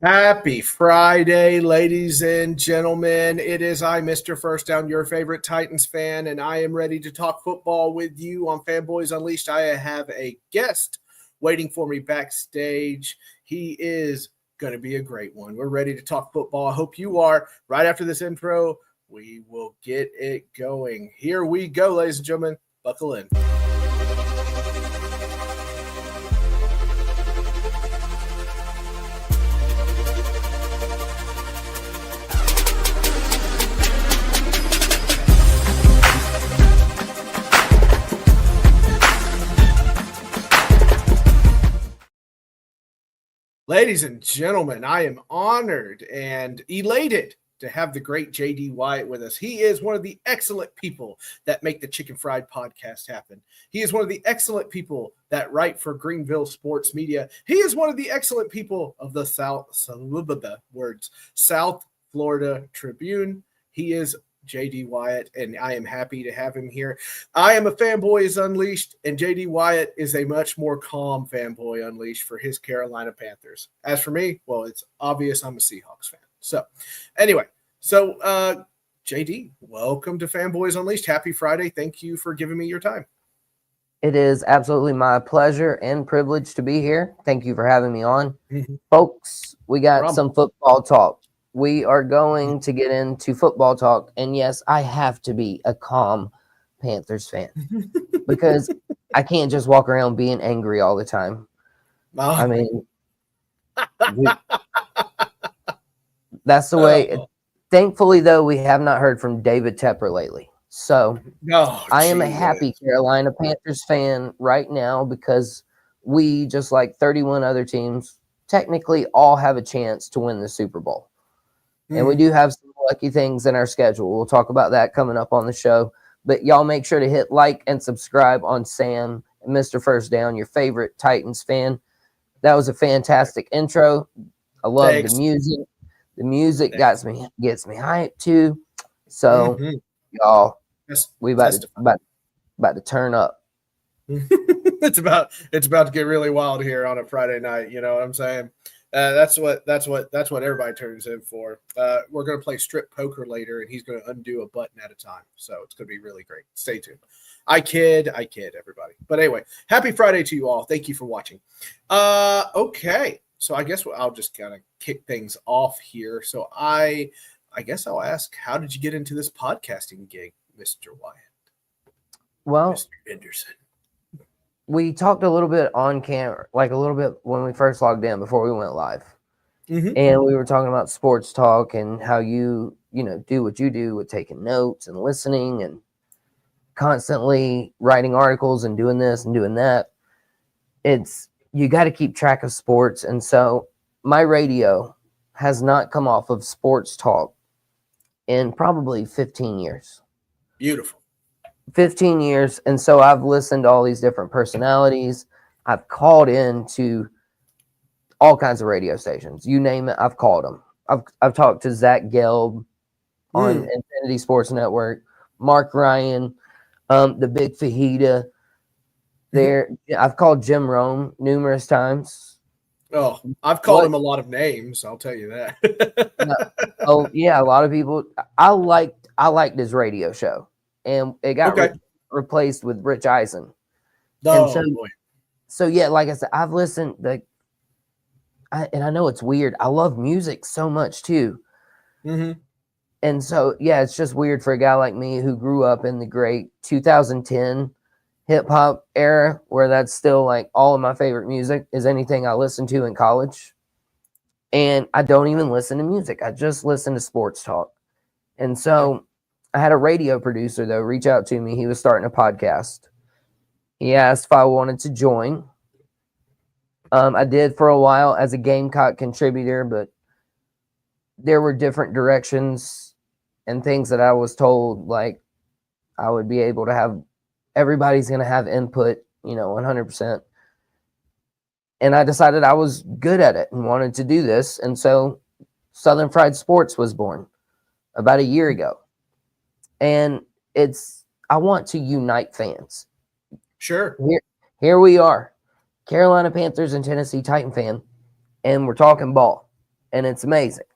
Happy Friday, ladies and gentlemen. It is I, Mr. First Down, your favorite Titans fan, and I am ready to talk football with you on Fanboys Unleashed. I have a guest waiting for me backstage. He is going to be a great one. We're ready to talk football. I hope you are. Right after this intro, we will get it going. Here we go, ladies and gentlemen. Buckle in. Ladies and gentlemen, I am honored and elated to have the great JD Wyatt with us. He is one of the excellent people that make the Chicken Fried podcast happen. He is one of the excellent people that write for Greenville Sports Media. He is one of the excellent people of the South Florida Tribune. He is JD Wyatt, and I am happy to have him here. I am a Fanboys Unleashed, and JD Wyatt is a much more calm Fanboy Unleashed for his Carolina Panthers. As for me, well, it's obvious I'm a Seahawks fan. So, anyway, JD, welcome to Fanboys Unleashed. Happy Friday. Thank you for giving me your time. It is absolutely my pleasure and privilege to be here. Thank you for having me on. Folks, we got some football talk. We are going to get into football talk. And yes, I have to be a calm Panthers fan because I can't just walk around being angry all the time. I mean, that's the way. Thankfully, though, we have not heard from David Tepper lately. So I am a happy Carolina Panthers fan right now because we, just like 31 other teams, technically all have a chance to win the Super Bowl. And we do have some lucky things in our schedule. We'll talk about that coming up on the show. But y'all make sure to hit like and subscribe on Sam and Mr. First Down, your favorite Titans fan. That was a fantastic intro. I love the music. The music gets me hyped too. So y'all, we about to turn up. It's about to get really wild here on a Friday night. You know what I'm saying? That's what everybody turns in for. We're going to play strip poker later, and he's going to undo a button at a time. So it's going to be really great. Stay tuned. I kid, everybody. But anyway, happy Friday to you all. Thank you for watching. Okay, so I guess I'll just kind of kick things off here. So I guess I'll ask, how did you get into this podcasting gig, Mr. Wyatt? Well, Mr. Henderson. We talked a little bit on camera, like a little bit when we first logged in before we went live. And we were talking about sports talk and how you do what you do with taking notes and listening and constantly writing articles and doing this and doing that. You got to keep track of sports. And so my radio has not come off of sports talk in probably 15 years. Beautiful. 15 years. And so I've listened to all these different personalities. I've called into all kinds of radio stations. You name it, I've called them. I've talked to Zach Gelb on Infinity Sports Network, Mark Ryan, the Big Fajita. I've called Jim Rome numerous times. Oh, I've called him a lot of names, I'll tell you that. Oh, yeah, a lot of people. I liked his radio show. And it got replaced with Rich Eisen. So yeah, like I said, I've listened. And I know it's weird. I love music so much too. And so yeah, it's just weird for a guy like me who grew up in the great 2010 hip hop era, where that's still like all of my favorite music is anything I listened to in college. And I don't even listen to music. I just listen to sports talk. And so I had a radio producer, though, reach out to me. He was starting a podcast. He asked if I wanted to join. I did for a while as a Gamecock contributor, but there were different directions and things that I was told, like I would be able to have, everybody's going to have input, 100%. And I decided I was good at it and wanted to do this. And so Southern Fried Sports was born about a year ago. And I want to unite fans. Sure. Here we are, Carolina Panthers and Tennessee Titan fan, and we're talking ball, and it's amazing.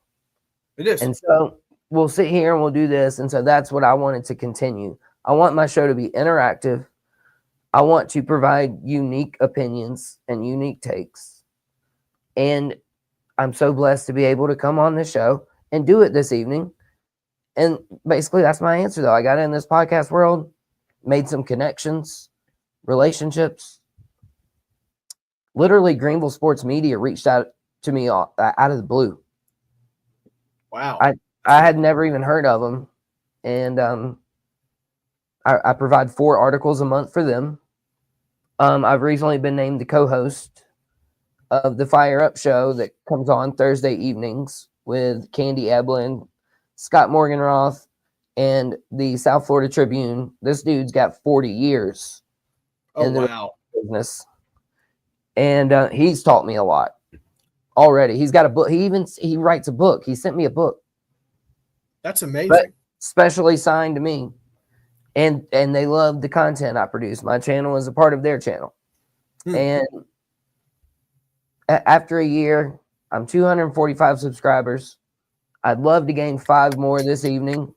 It is. And so we'll sit here and we'll do this. And so that's what I wanted to continue. I want my show to be interactive. I want to provide unique opinions and unique takes. And I'm so blessed to be able to come on this show and do it this evening. And basically, that's my answer, though. I got in this podcast world, made some connections, relationships. Literally, Greenville Sports Media reached out to me out of the blue. Wow. I had never even heard of them. And I provide 4 articles a month for them. I've recently been named the co-host of the Fire Up show that comes on Thursday evenings with Candy Eblin, Scott Morganroth, and the South Florida Tribune. This dude's got 40 years in the business. And he's taught me a lot already. He's got a book. He writes a book. He sent me a book. That's amazing. But specially signed to me. And they love the content I produce. My channel is a part of their channel. And after a year, I'm 245 subscribers. I'd love to gain 5 more this evening.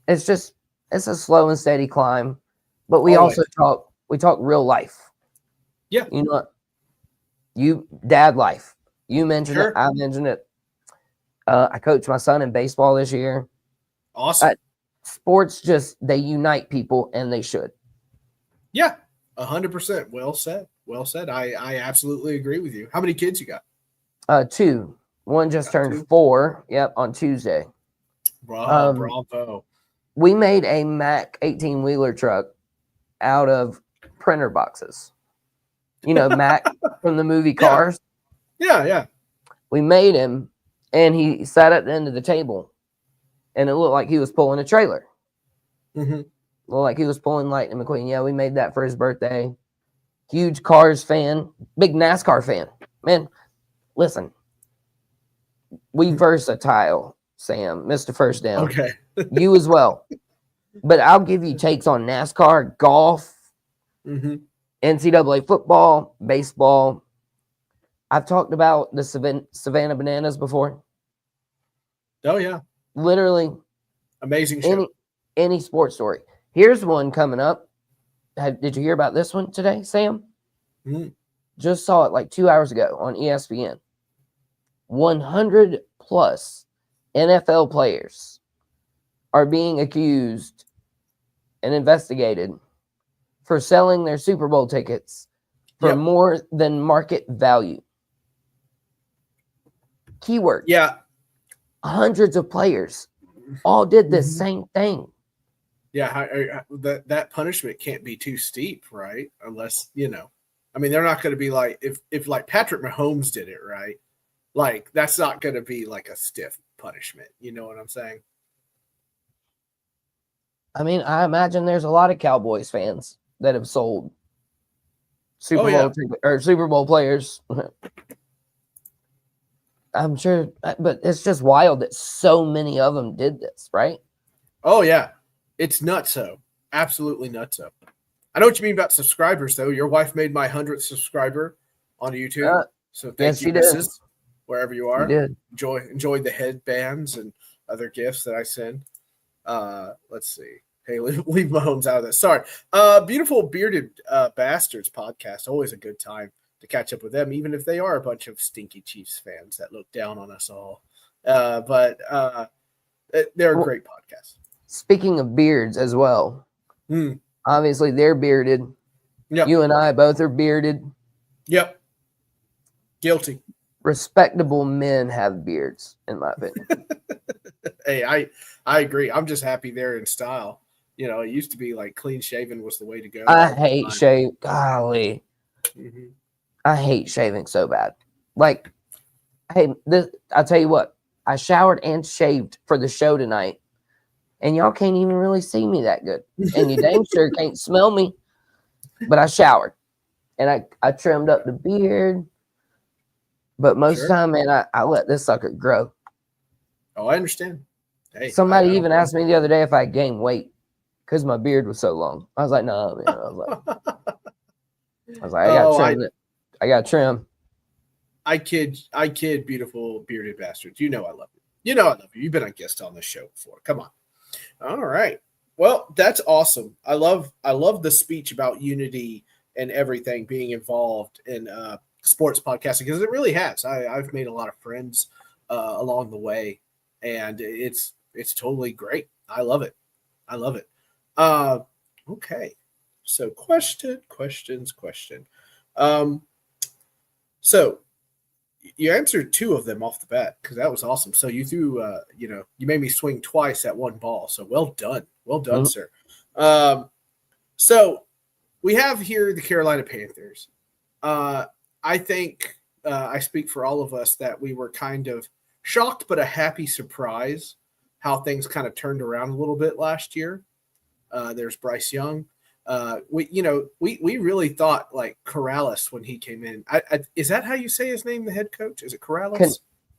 It's a slow and steady climb. But we also talk real life. Yeah. You know what? Dad life. You mentioned it. I mentioned it. I coached my son in baseball this year. Awesome. Sports they unite people, and they should. Yeah, 100%. Well said. Well said. I absolutely agree with you. How many kids you got? 2. One just turned 4. Yep, on Tuesday. Bravo. We made a Mack 18-wheeler truck out of printer boxes. Mack from the movie Cars. Yeah. We made him, and he sat at the end of the table. And it looked like he was pulling a trailer. Mm-hmm. Looked like he was pulling Lightning McQueen. Yeah, we made that for his birthday. Huge Cars fan. Big NASCAR fan. Man, listen. We versatile, Sam. Mr. First Down. Okay. You as well. But I'll give you takes on NASCAR, golf, NCAA football, baseball. I've talked about the Savannah Bananas before. Oh, yeah. Literally amazing show. Any sports story. Here's one coming up. Did you hear about this one today, Sam? Just saw it like 2 hours ago on ESPN. 100 plus NFL players are being accused and investigated for selling their Super Bowl tickets for more than market value. Keyword. Yeah. Hundreds of players all did the same thing. Yeah, that punishment can't be too steep, right? Unless, they're not going to be like, if like Patrick Mahomes did it, right? Like, that's not going to be like a stiff punishment. You know what I'm saying? I mean, I imagine there's a lot of Cowboys fans that have sold Super Bowl players. I'm sure, but it's just wild that so many of them did this, right? Oh, yeah. It's nutso. Absolutely nutso. I know what you mean about subscribers, though. Your wife made my 100th subscriber on YouTube. So thank you, Mrs. Wherever you are. Enjoy the headbands and other gifts that I send. Let's see. Hey, leave Mahomes out of this. Sorry. Beautiful Bearded Bastards podcast. Always a good time to catch up with them, even if they are a bunch of stinky Chiefs fans that look down on us all. But they're a great podcast. Speaking of beards as well, obviously they're bearded. Yep. You and I both are bearded. Yep. Guilty. Respectable men have beards, in my opinion. Hey, I agree. I'm just happy they're in style. It used to be like clean shaven was the way to go. I hate shave. Golly. I hate shaving so bad. Like, hey, I'll tell you what. I showered and shaved for the show tonight, and y'all can't even really see me that good. And you dang sure can't smell me. But I showered, and I trimmed up the beard. But most of the time, man, I let this sucker grow. Oh, I understand. Hey, somebody even asked me the other day if I gained weight because my beard was so long. I was like, no, man. I was like, I got trim. I got trim. I kid, beautiful bearded bastards. You know I love you. You know I love you. You've been a guest on this show before. Come on. All right. Well, that's awesome. I love the speech about unity and everything being involved in sports podcasting because it really has. I've made a lot of friends along the way, and it's totally great. I love it. Okay. So question. So you answered two of them off the bat because that was awesome. So you threw, you made me swing twice at one ball. So well done, sir. So we have here the Carolina Panthers. I think I speak for all of us that we were kind of shocked but a happy surprise how things kind of turned around a little bit last year. There's Bryce Young. We really thought like Corrales when he came in. Is that how you say his name? The head coach, is it Corrales?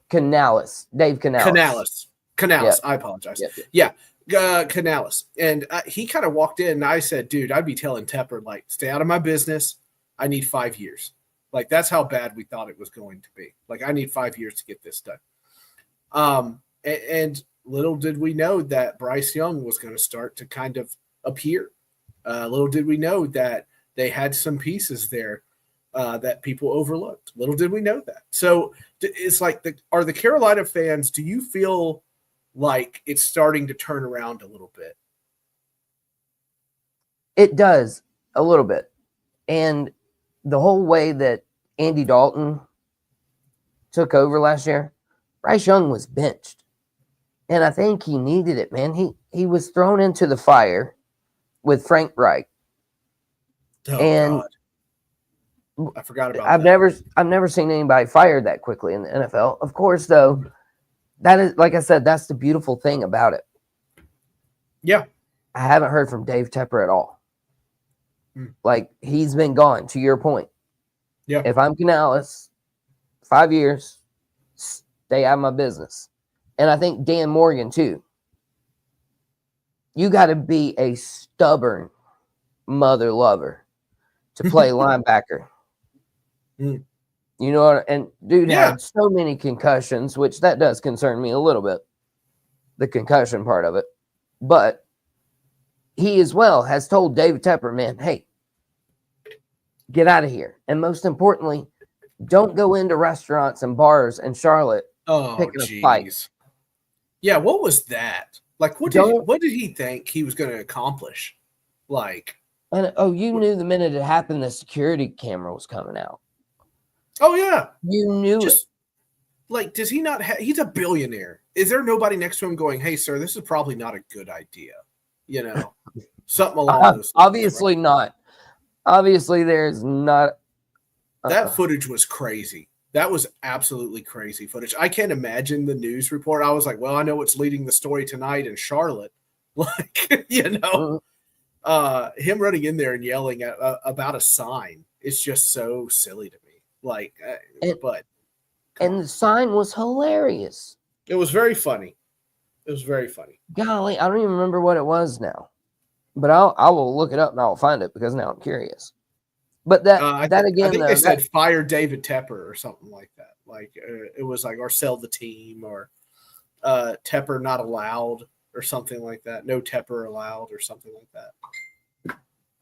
Canales, Dave Canales. Canales. Yep. I apologize. Yep. Yeah, Canales, and he kind of walked in, and I said, "Dude, I'd be telling Tepper like, stay out of my business. I need 5 years. Like that's how bad we thought it was going to be. Like I need 5 years to get this done." And little did we know that Bryce Young was going to start to kind of appear. Little did we know that they had some pieces there that people overlooked. Little did we know that. So it's like, are the Carolina fans, do you feel like it's starting to turn around a little bit? It does a little bit. And the whole way that Andy Dalton took over last year, Bryce Young was benched. And I think he needed it, man. He was thrown into the fire with Frank Reich. Oh, and God. I forgot about that. I've never seen anybody fired that quickly in the NFL. Of course, though, that is, like I said, that's the beautiful thing about it. Yeah. I haven't heard from Dave Tepper at all. Like, he's been gone, to your point. Yeah. If I'm Canales, 5 years, stay out of my business. And I think Dan Morgan, too. You got to be a stubborn mother lover to play linebacker. You know what? And dude had so many concussions, which that does concern me a little bit, the concussion part of it. But he as well has told David Tepper, man, hey, get out of here. And most importantly, don't go into restaurants and bars in Charlotte picking a fight. Yeah, what was that? Like, what did he think he was going to accomplish? Like, and you knew the minute it happened, the security camera was coming out. Oh yeah, you knew it. Like, does he not? He's a billionaire. Is there nobody next to him going, "Hey, sir, this is probably not a good idea"? You know, something along those lines. Obviously not. Obviously, there's not. That footage was crazy. That was absolutely crazy footage. I can't imagine the news report. I was like, well, I know what's leading the story tonight in Charlotte. Like, you know, him running in there and yelling about a sign. It's just so silly to me. Like, and the sign was hilarious. It was very funny. Golly, I don't even remember what it was now, but I will look it up and I'll find it because now I'm curious. But I think they said fire David Tepper or something like that. Like it was like, or sell the team, or Tepper not allowed or something like that. No Tepper allowed or something like that.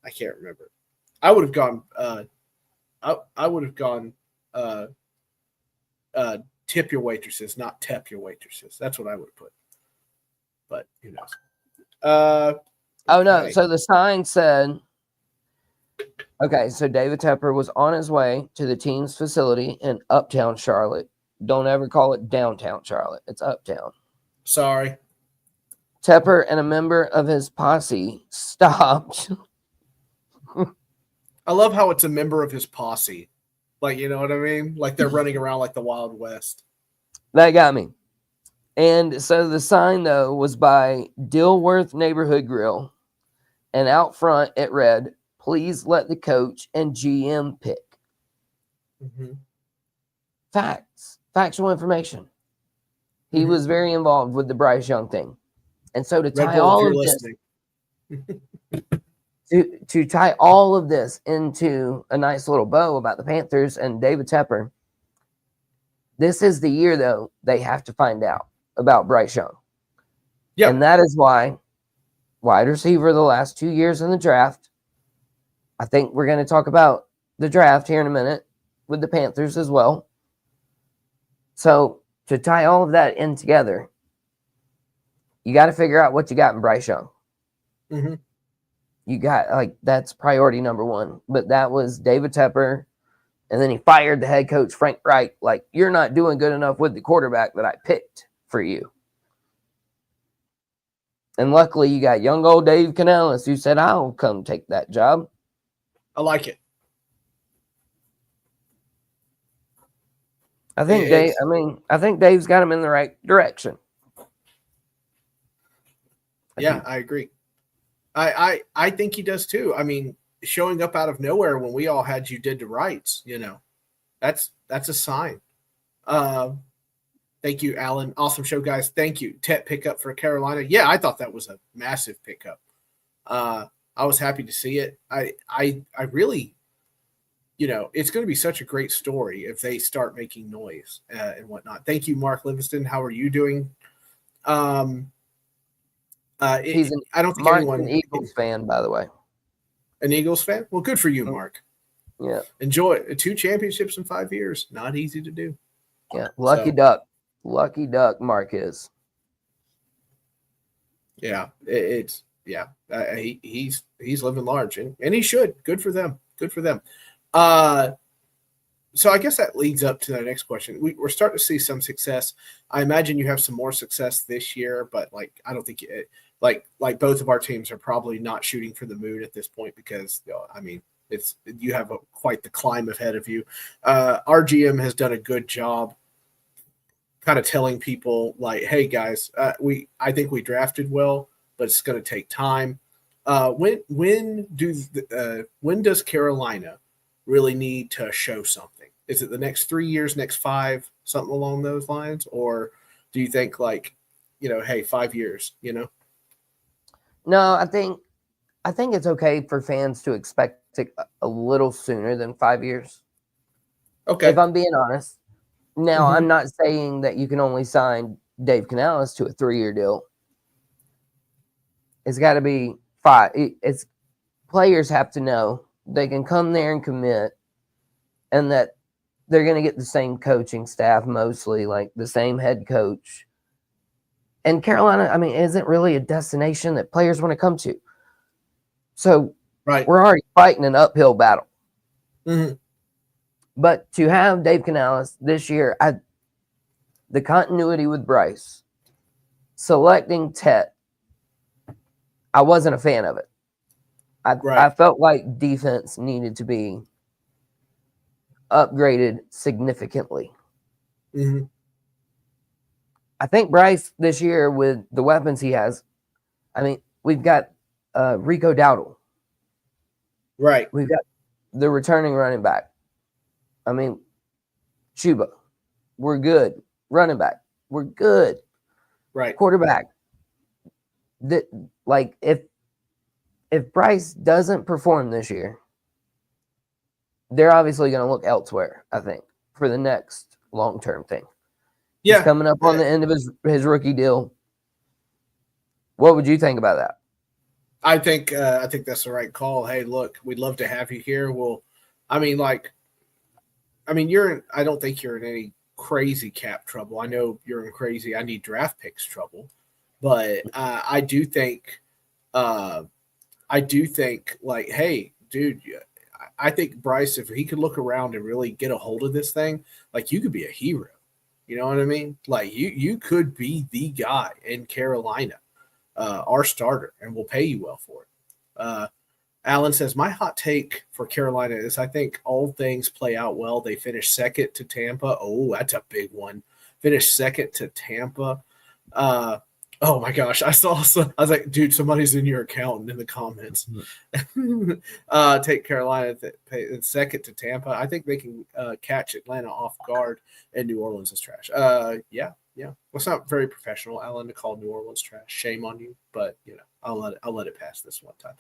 I can't remember. I would have gone. I would have gone. Tip your waitresses, not tep your waitresses. That's what I would have put. But who knows? Oh no! So the sign said. Okay, so David Tepper was on his way to the team's facility in Uptown Charlotte. Don't ever call it downtown Charlotte. It's Uptown. Sorry. Tepper and a member of his posse stopped. I love how it's a member of his posse. Like, you know what I mean? Like they're running around like the Wild West. That got me. And so the sign, though, was by Dilworth Neighborhood Grill. And out front, it read, "Please let the coach and GM pick." Mm-hmm. Facts. Factual information. He was very involved with the Bryce Young thing. And so to tie all of this, to tie all of this into a nice little bow about the Panthers and David Tepper, this is the year, though, they have to find out about Bryce Young. Yeah. And that is why wide receiver the last 2 years in the draft. I think we're going to talk about the draft here in a minute with the Panthers as well. So to tie all of that in together, you got to figure out what you got in Bryce Young. Mm-hmm. You got, like, that's priority number one. But that was David Tepper, and then he fired the head coach, Frank Reich. Like, you're not doing good enough with the quarterback that I picked for you. And luckily, you got young old Dave Canales, who said, "I'll come take that job." I like it. I think Dave's got him in the right direction. I agree. I think he does too. I mean, showing up out of nowhere when we all had you did the rights, you know, that's a sign. Thank you, Alan. Awesome show, guys. Thank you. Tet pickup for Carolina. Yeah, I thought that was a massive pickup. I was happy to see it. I really, you know, it's going to be such a great story if they start making noise and whatnot. Thank you, Mark Livingston. How are you doing? I don't think Mark's an Eagles fan, by the way. An Eagles fan? Well, good for you, Mark. Yeah. Enjoy 2 championships in 5 years. Not easy to do. Yeah. Lucky duck. Lucky duck, Mark is. Yeah. He's living large and he should. Good for them. Good for them. So I guess that leads up to the next question. We're starting to see some success. I imagine you have some more success this year, but like I don't think like both of our teams are probably not shooting for the moon at this point because I mean you have quite the climb ahead of you. Our GM has done a good job, kind of telling people like, "Hey guys, I think we drafted well, but it's going to take time." When does Carolina really need to show something? Is it the next 3 years, next 5, something along those lines? Or do you think like, you know, hey, 5 years, you know? No, I think it's okay for fans to expect it a little sooner than 5 years. Okay. If I'm being honest. Now, I'm not saying that you can only sign Dave Canales to a 3-year deal. It's got to be 5. It's players have to know they can come there and commit, and that they're going to get the same coaching staff, mostly like the same head coach. And Carolina, I mean, isn't really a destination that players want to come to. So we're already fighting an uphill battle. Mm-hmm. But to have Dave Canales this year, the continuity with Bryce, selecting Tet, I wasn't a fan of it. I felt like defense needed to be upgraded significantly. Mm-hmm. I think Bryce this year, with the weapons he has, I mean, we've got Rico Dowdle. Right. We've got the returning running back. I mean, Chuba. We're good. Running back. We're good. Right. Quarterback. Like, if Bryce doesn't perform this year, they're obviously going to look elsewhere, I think, for the next long-term thing. Yeah. He's coming up on the end of his rookie deal. What would you think about that? I think that's the right call. Hey, look, we'd love to have you here. Well, I mean, I don't think you're in any crazy cap trouble. I know you're in crazy I need draft picks trouble. But I do think like, hey, dude, I think Bryce, if he could look around and really get a hold of this thing, like you could be a hero. You know what I mean? Like you could be the guy in Carolina, our starter, and we'll pay you well for it. Alan says, my hot take for Carolina is I think all things play out well. They finish second to Tampa. Oh, that's a big one. Finish second to Tampa. Oh my gosh. I was like, dude, somebody's in your account in the comments. Take Carolina second to Tampa. I think they can catch Atlanta off guard, and New Orleans is trash. Yeah. Well, it's not very professional, Alan, to call New Orleans trash. Shame on you, but I'll let it pass this one time.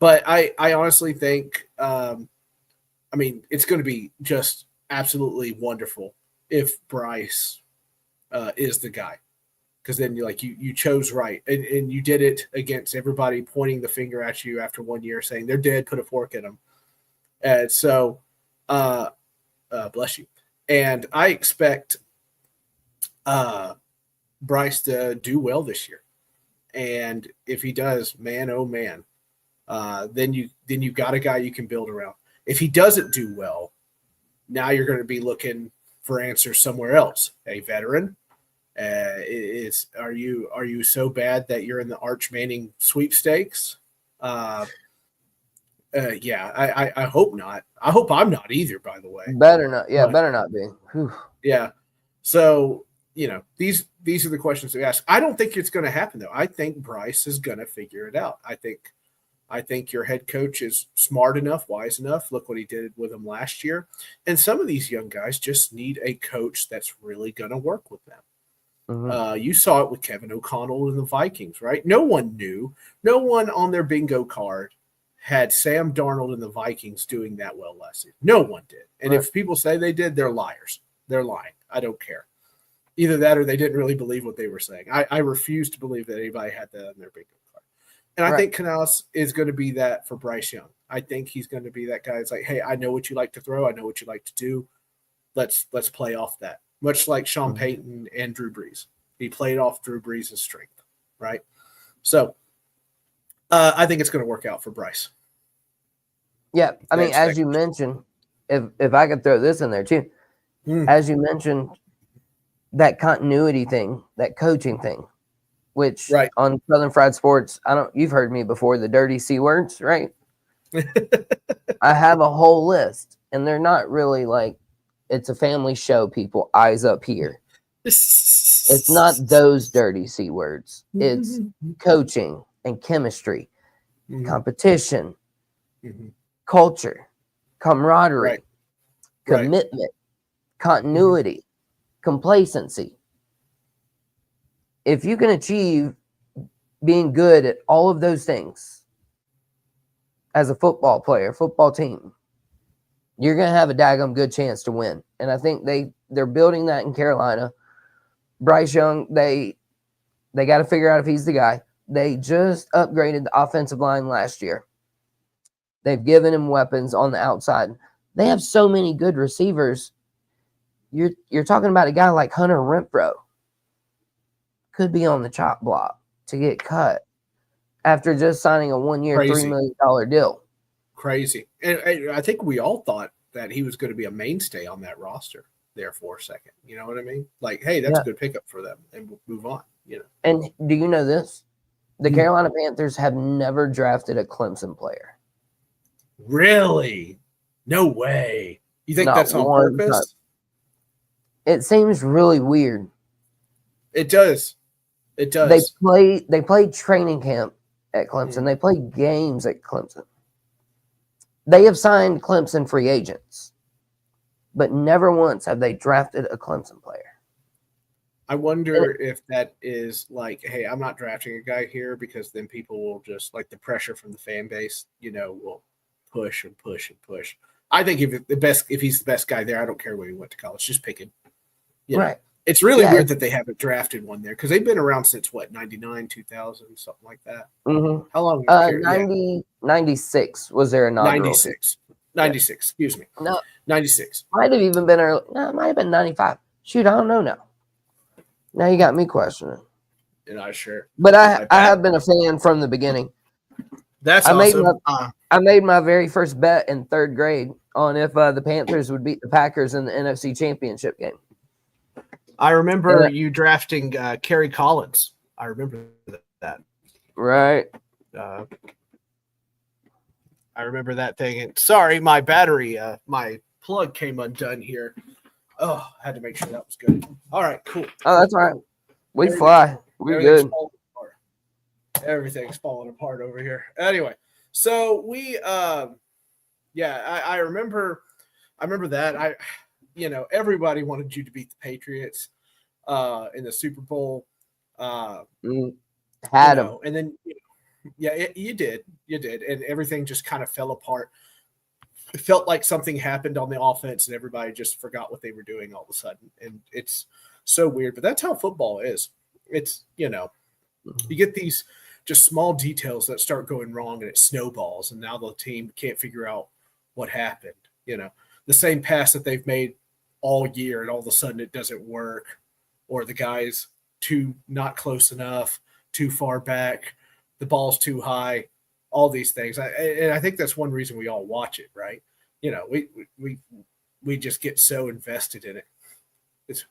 But I honestly think, it's going to be just absolutely wonderful if Bryce is the guy, because then you chose right, and you did it against everybody pointing the finger at you after 1 year, saying they're dead, put a fork in them, and so bless you. And I expect Bryce to do well this year, and if he does, man, oh man, then you've got a guy you can build around. If he doesn't do well, now you're going to be looking for answers somewhere else. A veteran, are you so bad that you're in the Arch Manning sweepstakes? Yeah, I hope not. I hope I'm not either. By the way, better not. Yeah, better not be. Whew. Yeah, so. These are the questions we ask. I don't think it's going to happen, though. I think Bryce is going to figure it out. I think your head coach is smart enough, wise enough. Look what he did with them last year. And some of these young guys just need a coach that's really going to work with them. Mm-hmm. You saw it with Kevin O'Connell and the Vikings, right? No one knew. No one on their bingo card had Sam Darnold and the Vikings doing that well last season. No one did. And if people say they did, they're liars. They're lying. I don't care. Either that or they didn't really believe what they were saying. I refuse to believe that anybody had that on their bingo card. And I think Canales is going to be that for Bryce Young. I think he's going to be that guy that's like, hey, I know what you like to throw. I know what you like to do. Let's play off that. Much like Sean Payton and Drew Brees. He played off Drew Brees' strength, right? So I think it's going to work out for Bryce. Yeah, I mean, as you mentioned, if I could throw this in there too, as you mentioned, that continuity thing, that coaching thing, which on Southern Fried Sports, you've heard me before, the dirty C words, right? I have a whole list, and they're not really like, it's a family show, people, eyes up here. It's not those dirty C words. It's coaching and chemistry, competition, culture, camaraderie, commitment, continuity, complacency. If you can achieve being good at all of those things as a football player, football team, you're going to have a daggum good chance to win. And I think they're building that in Carolina. Bryce Young, they got to figure out if he's the guy. They just upgraded the offensive line last year. They've given him weapons on the outside. They have so many good receivers. You're talking about a guy like Hunter Renfrow. Could be on the chop block to get cut after just signing a 1-year, $3 million deal. Crazy. And I think we all thought that he was going to be a mainstay on that roster there for a second. You know what I mean? Like, hey, that's a good pickup for them, and we'll move on. And do you know this? The Carolina Panthers have never drafted a Clemson player. Really? No way. You think that's on purpose? It seems really weird. It does. They played training camp at Clemson. They played games at Clemson. They have signed Clemson free agents, but never once have they drafted a Clemson player. I wonder if that is like, hey, I'm not drafting a guy here because then people will just, like, the pressure from the fan base, will push and push and push. I think if he's the best guy there, I don't care where he went to college, just pick him. Right. It's really weird that they haven't drafted one there because they've been around since 99, 2000, something like that. Mm-hmm. How long? 96 was their inaugural. 96. Excuse me. No, 96. Might have even been early. No, it might have been 95. Shoot, I don't know now. Now you got me questioning. You're not sure. But I have been a fan from the beginning. That's awesome. I made my very first bet in 3rd grade on if the Panthers would beat the Packers in the NFC Championship game. I remember you drafting Kerry Collins. I remember that. Right. I remember that thing. And sorry, my battery, my plug came undone here. Oh, I had to make sure that was good. All right, cool. Oh, that's all right. We fly. We're good. Everything's falling apart over here. Anyway, so we, I remember that. Everybody wanted you to beat the Patriots in the Super Bowl. Had them. And then, you did, and everything just kind of fell apart. It felt like something happened on the offense, and everybody just forgot what they were doing all of a sudden, and it's so weird. But that's how football is. It's you get these just small details that start going wrong, and it snowballs, and now the team can't figure out what happened. The same pass that they've made all year, and all of a sudden it doesn't work, or the guy's too not close enough, too far back, the ball's too high, all these things. And I think that's one reason we all watch it, right? We just get so invested in it.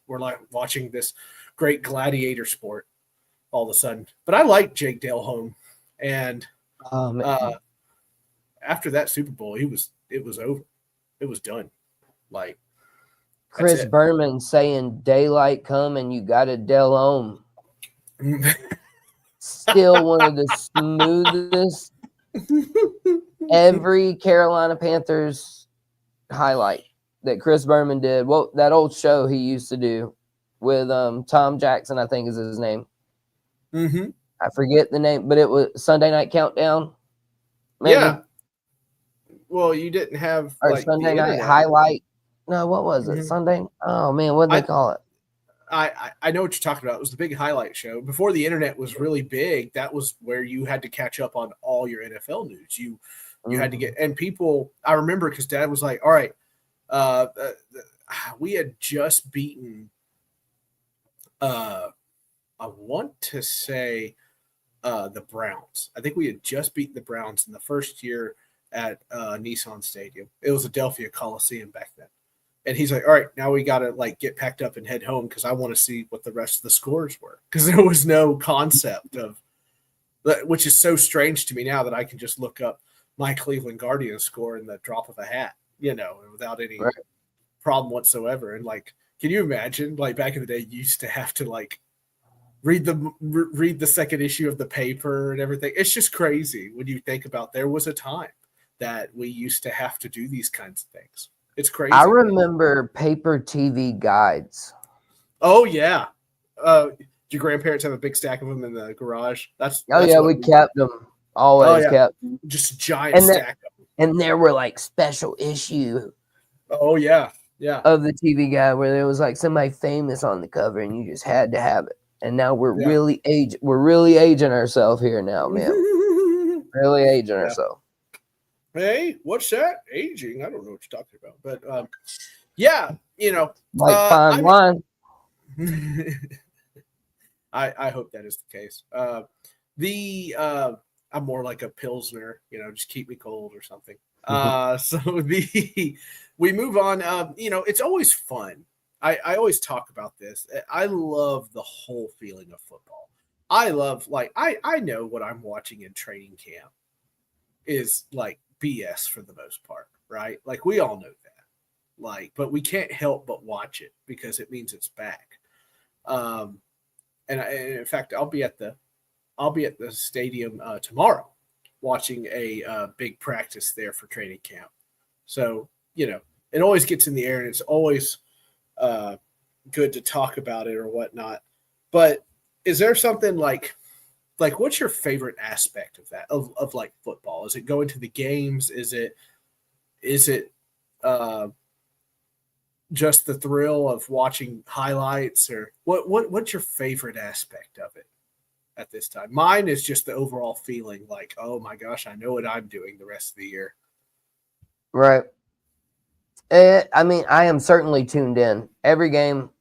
We're like watching this great gladiator sport all of a sudden. But I like Jake Delhomme, and after that Super Bowl, it was over. It was done. Like Chris Berman saying daylight come and you got to Delhomme. Still one of the smoothest. Every Carolina Panthers highlight that Chris Berman did. Well, that old show he used to do with Tom Jackson, I think is his name. Mm-hmm. I forget the name, but it was Sunday Night Countdown. Maybe. Yeah. Well, you didn't have Sunday Night Highlight. No, what was it? Mm-hmm. Sunday? Oh man, what did they call it? I know what you're talking about. It was the big highlight show. Before the internet was really big, that was where you had to catch up on all your NFL news. You had to get, and people, I remember because Dad was like, all right, we had just beaten, I want to say the Browns. I think we had just beaten the Browns in the first year at Nissan Stadium. It was Adelphia Coliseum back then. And he's like, all right, now we got to get packed up and head home because I want to see what the rest of the scores were. Because there was no concept of – which is so strange to me now that I can just look up my Cleveland Guardians score in the drop of a hat, without any problem whatsoever. And, can you imagine, back in the day, you used to have to, read the second issue of the paper and everything. It's just crazy when you think about there was a time that we used to have to do these kinds of things. It's crazy. I remember paper TV guides. Oh yeah. Your grandparents have a big stack of them in the garage. That's we kept them. Always kept them. Just a giant stack of them. And there were special issue. Oh yeah. Yeah. Of the TV guide where there was somebody famous on the cover and you just had to have it. And now we're really aging ourselves here now, man. Really aging ourselves. Hey, what's that? Aging? I don't know what you're talking about, but fine wine. I hope that is the case. I'm more like a Pilsner, just keep me cold or something. So we move on. It's always fun. I always talk about this. I love the whole feeling of football. I love I know what I'm watching in training camp is BS for the most part, right? We all know that. But we can't help but watch it because it means it's back. And in fact, I'll be at the stadium tomorrow watching a big practice there for training camp. So, it always gets in the air and it's always good to talk about it or whatnot. But is there something what's your favorite aspect of that of football? Is it going to the games? Is it just the thrill of watching highlights, or what's your favorite aspect of it at this time? Mine is just the overall feeling oh my gosh, I know what I'm doing the rest of the year. Right. I am certainly tuned in every game,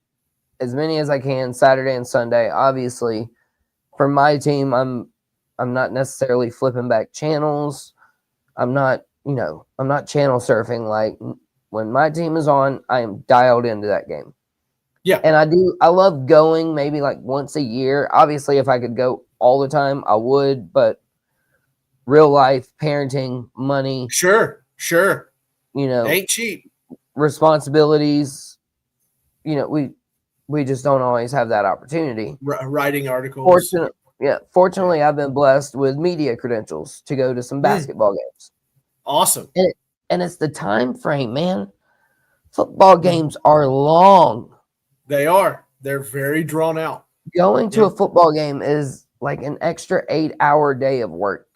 as many as I can, Saturday and Sunday. Obviously, for my team, I'm not necessarily flipping back channels. I'm not channel surfing. When my team is on, I am dialed into that game. Yeah. And I love going maybe once a year. Obviously, if I could go all the time, I would, but real life parenting, money. Sure. Ain't cheap. Responsibilities. We just don't always have that opportunity. Writing articles. Fortunately, I've been blessed with media credentials to go to some basketball games. Awesome. And it's the time frame, man. Football games are long. They are. They're very drawn out. Going to a football game is like an extra 8-hour day of work,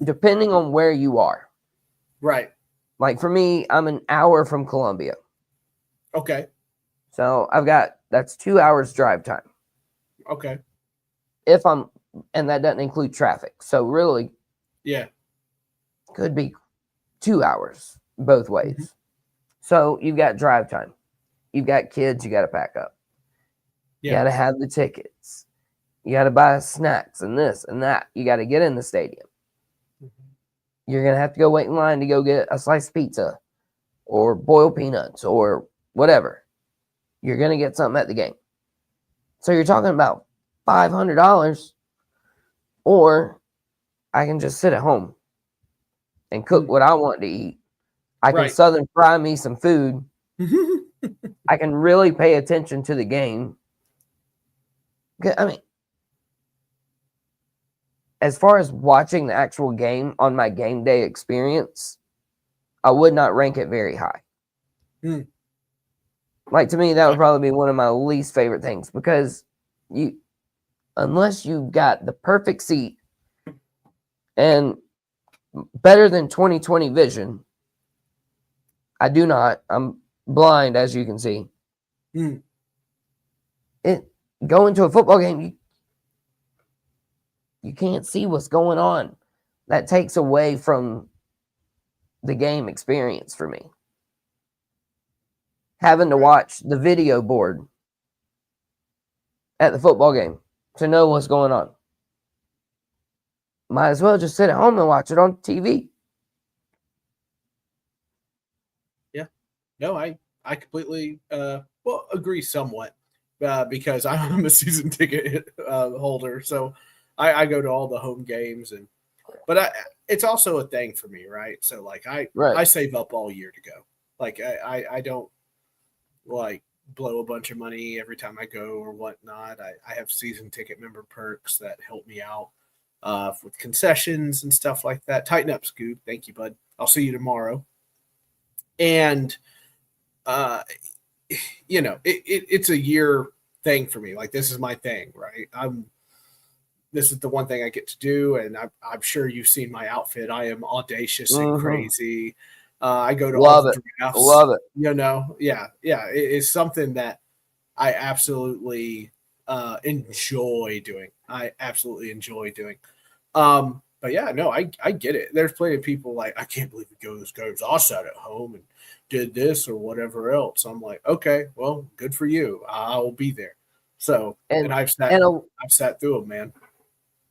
depending on where you are. Right. Like for me, I'm an hour from Columbia. Okay. So that's 2 hours drive time. Okay. And that doesn't include traffic. So really, could be 2 hours both ways. Mm-hmm. So you've got drive time. You've got kids you got to pack up. You got to have the tickets. You got to buy snacks and this and that. You got to get in the stadium. Mm-hmm. You're going to have to go wait in line to go get a slice of pizza or boiled peanuts or whatever. You're going to get something at the game. So you're talking about $500, or I can just sit at home and cook what I want to eat. I can Southern fry me some food. I can really pay attention to the game. I mean, as far as watching the actual game on my game day experience, I would not rank it very high. Like, to me, that would probably be one of my least favorite things, because unless you got the perfect seat and better than 20/20 vision, I do not. I'm blind, as you can see. Going to a football game, you can't see what's going on. That takes away from the game experience for me. Having to watch the video board at the football game to know what's going on. Might as well just sit at home and watch it on TV. Yeah. No, I completely agree somewhat, because I'm a season ticket holder, so I go to all the home games, but it's also a thing for me, right? So like I save up all year to go. Like I don't like blow a bunch of money every time I go or whatnot. I have season ticket member perks that help me out with concessions and stuff like that. Tighten up, Scoop. Thank you, bud. I'll see you tomorrow. And it's a year thing for me. Like, this is my thing, right? This is the one thing I get to do, and I'm sure you've seen my outfit. I am audacious and crazy. I go to all the drafts. Love it. It's something that I absolutely enjoy doing. But yeah, no, I get it. There's plenty of people like, I can't believe we go to those games. I sat at home and did this or whatever else. I'm like, okay, well, good for you. I'll be there. So, and I've sat through them, man.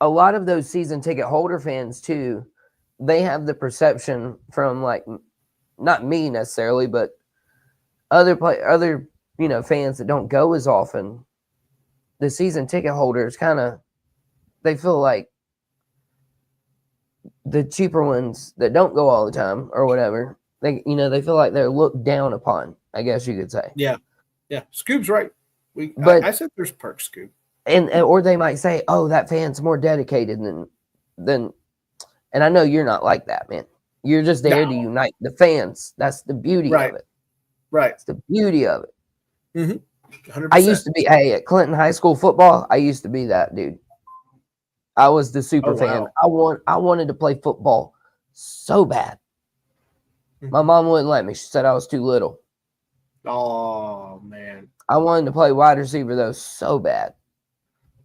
A lot of those season ticket holder fans too, they have the perception from, like, not me necessarily, but other fans that don't go as often. The season ticket holders they feel like the cheaper ones that don't go all the time or whatever. They feel like they're looked down upon, I guess you could say. Yeah. Scoop's right. I said there's perks, Scoop. Or they might say, "Oh, that fan's more dedicated than." And I know you're not like that, man. You're just there to unite the fans. That's the beauty of it. Right. It's the beauty of it. Mm-hmm. 100%. I used to be at Clinton High School football. I used to be that dude. I was the super fan. I wanted to play football so bad. Mm-hmm. My mom wouldn't let me. She said I was too little. Oh, man. I wanted to play wide receiver, though, so bad.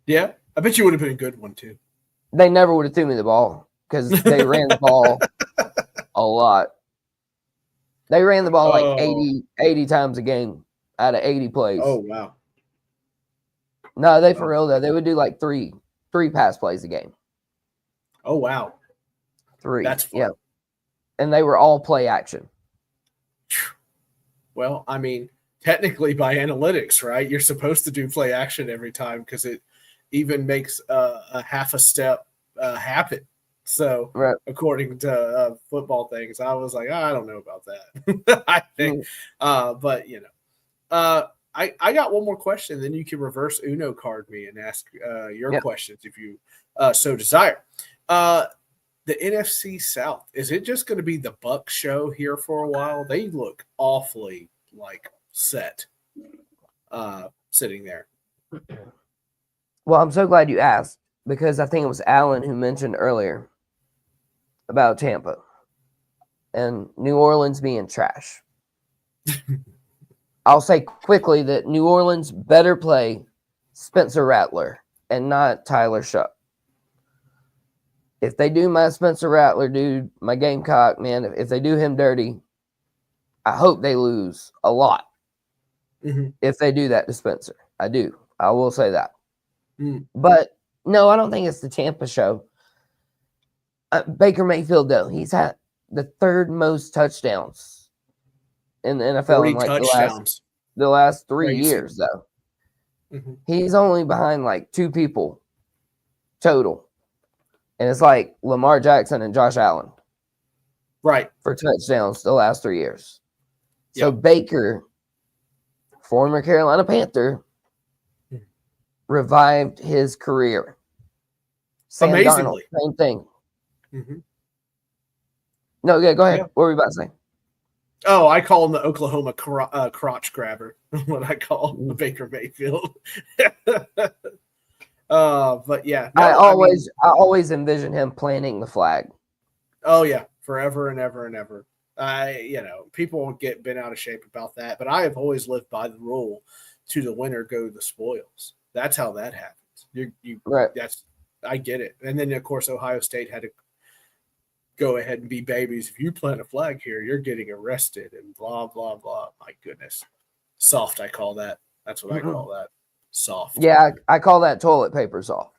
Yeah, I bet you would have been a good one, too. They never would have threw me the ball because they ran the ball a lot. They ran the ball like 80 times a game out of 80 plays. Oh, wow. No, they for real, though. They would do like three pass plays a game. Oh, wow. 3. That's fun. Yeah. And they were all play action. Well, I mean, technically by analytics, right? You're supposed to do play action every time because it even makes a half a step happen. So, right. according to football things, I was like, I don't know about that. I think, but I got one more question. Then you can reverse Uno card me and ask your questions if you so desire. The NFC South, is it just going to be the Bucs show here for a while? They look awfully set sitting there. Well, I'm so glad you asked, because I think it was Alan who mentioned earlier about Tampa and New Orleans being trash. I'll say quickly that New Orleans better play Spencer Rattler and not Tyler Shuck. If they do my Spencer Rattler dude, my Gamecock, man, if they do him dirty, I hope they lose a lot. If they do that to Spencer. I do. I will say that. But no, I don't think it's the Tampa show. Baker Mayfield, though, he's had the third most touchdowns in the NFL in the last 3 years, though. He's only behind like 2 people total. And it's like Lamar Jackson and Josh Allen. Right. For touchdowns the last 3 years. So Baker, former Carolina Panther, revived his career. Sam Amazingly. Darnold, same thing. No, yeah, go ahead. What were you about to say? Oh, I call him the Oklahoma crotch grabber. What I call Baker Mayfield. But yeah, I always envision him planting the flag. Oh yeah, forever and ever and ever. People get bent out of shape about that, but I have always lived by the rule: to the winner go the spoils. That's how that happens. Right. I get it. And then of course Ohio State had to go ahead and be babies. If you plant a flag here, you're getting arrested and blah blah blah. My goodness, soft. I call that. That's what I call that. Soft. Yeah, I call that toilet paper soft.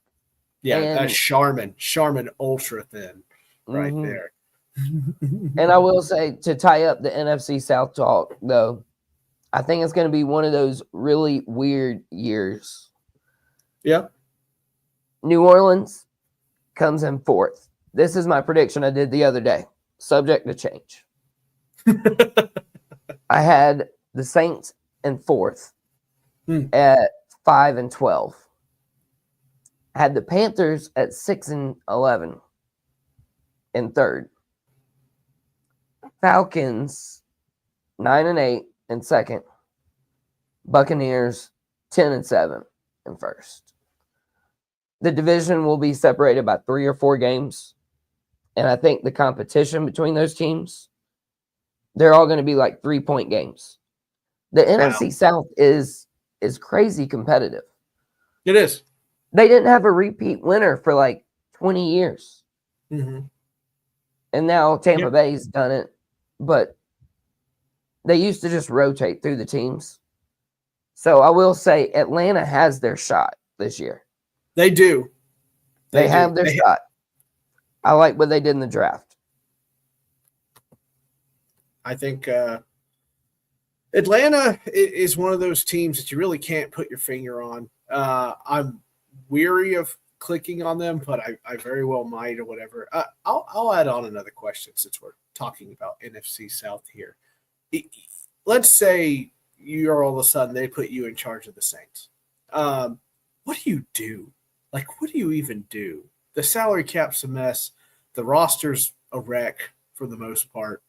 Yeah, that's Charmin ultra thin right there. And I will say, to tie up the NFC South talk, though, I think it's going to be one of those really weird years. Yeah. New Orleans comes in 4th. This is my prediction I did the other day, subject to change. I had the Saints in 4th at 5-12. I had the Panthers at 6-11 in 3rd. Falcons 9-8 in 2nd. Buccaneers 10-7 in 1st. The division will be separated by 3 or 4 games. And I think the competition between those teams, they're all going to be like 3-point games. The NFC South is crazy competitive. It is. They didn't have a repeat winner for like 20 years. And now Tampa Bay's done it. But they used to just rotate through the teams. So I will say Atlanta has their shot this year. They do. They have their shot. I like what they did in the draft. I think Atlanta is one of those teams that you really can't put your finger on. I'm weary of clicking on them, but I very well might or whatever. I'll add on another question since we're talking about NFC South here. Let's say you're all of a sudden they put you in charge of the Saints. What do you do? Like, what do you even do? The salary cap's a mess. The roster's a wreck for the most part.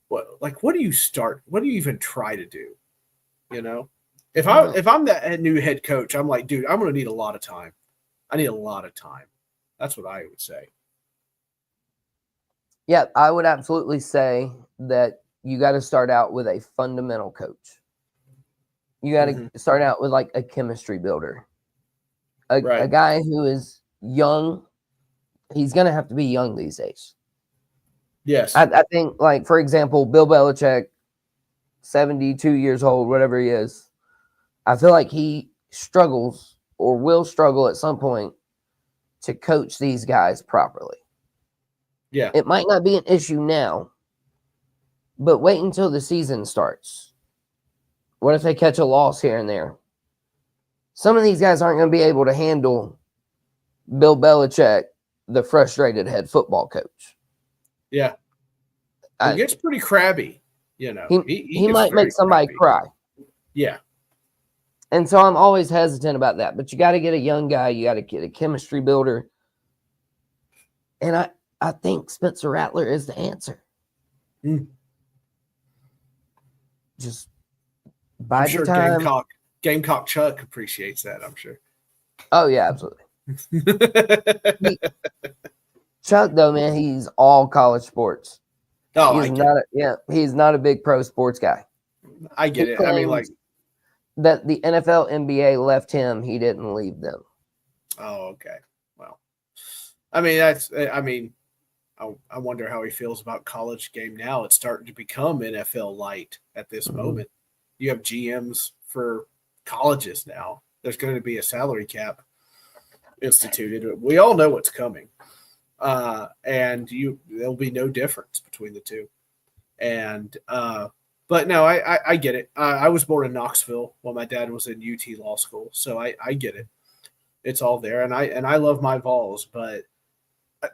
What do you start? What do you even try to do? If I'm that new head coach, I'm like, dude, I'm going to need a lot of time. I need a lot of time. That's what I would say. Yeah, I would absolutely say that you got to start out with a fundamental coach. You got to start out with like a chemistry builder. A guy who is young. He's going to have to be young these days. Yes. I think, like, for example, Bill Belichick, 72 years old, whatever he is, I feel like he struggles or will struggle at some point to coach these guys properly. Yeah. It might not be an issue now, but wait until the season starts. What if they catch a loss here and there? Some of these guys aren't going to be able to handle Bill Belichick the frustrated head football coach. Yeah. He gets pretty crabby, you know. He might make somebody cry. Yeah. And so I'm always hesitant about that. But you got to get a young guy. You got to get a chemistry builder. And I think Spencer Rattler is the answer. Just by I'm sure the time Gamecock Chuck appreciates that, I'm sure. Oh yeah, absolutely. Chuck, though, man, he's all college sports. Oh, he's not a big pro sports guy. I get it. I mean, like that the NFL, NBA left him, he didn't leave them. Oh, okay. Well, I mean, I wonder how he feels about college game now. It's starting to become NFL light at this moment. You have GMs for colleges now. There's going to be a salary cap instituted. We all know what's coming. And there'll be no difference between the two. And, but no, I get it. I was born in Knoxville while my dad was in UT Law School. So I get it. It's all there. And I love my Vols, but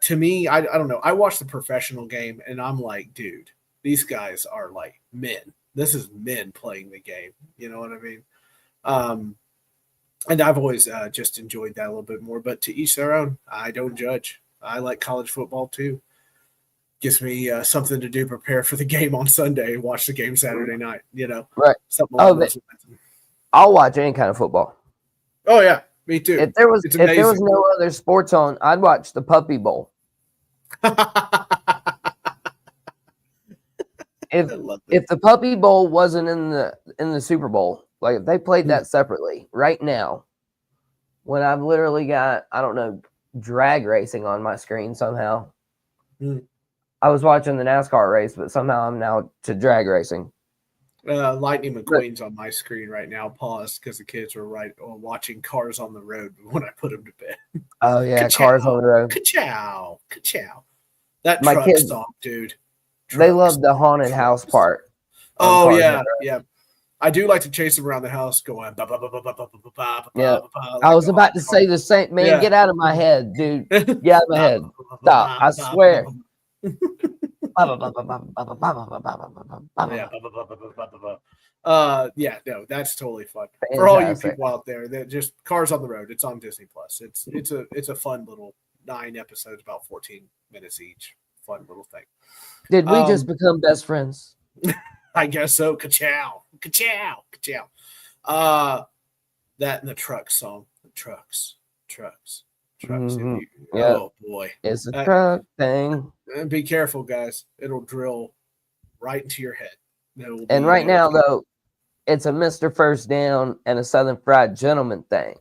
to me, I don't know. I watch the professional game and I'm like, dude, these guys are like men. This is men playing the game. You know what I mean? And I've always just enjoyed that a little bit more, but to each their own. I don't judge. I like college football too. Gives me something to do, prepare for the game on Sunday, watch the game Saturday night, you know. Right. Something along those lines. I'll watch any kind of football. Oh yeah, me too. If there was no other sports on, I'd watch the Puppy Bowl. If the Puppy Bowl wasn't in the Super Bowl, like if they played that separately right now, when I've literally got, I don't know, drag racing on my screen somehow. I was watching the NASCAR race, but somehow I'm now to drag racing. Lightning McQueen's on my screen right now. Paused because the kids were watching Cars on the Road when I put them to bed. Oh yeah, Ka-chow, Cars on the Road. Ka-chow, ka-chow. That my truck kids, song, dude. They love the haunted house part. Oh yeah, yeah. I do like to chase them around the house, going. Yeah, I was about to say the same. Man, get out of my head, dude. Get out of my head. Stop! I swear. Yeah, no, that's totally fun. Fantastic. For all you people out there, that just Cars on the Road. It's on Disney Plus. It's a fun little 9 episodes, about 14 minutes each. Fun little thing. Did we just become best friends? I guess so. Ka-chow, ka-chow, ka-chow. That and the truck song. The trucks. Mm-hmm. Oh boy, it's a truck thing. And be careful, guys. It'll drill right into your head. And right now, though, it's a Mr. First Down and a Southern Fried Gentleman thing.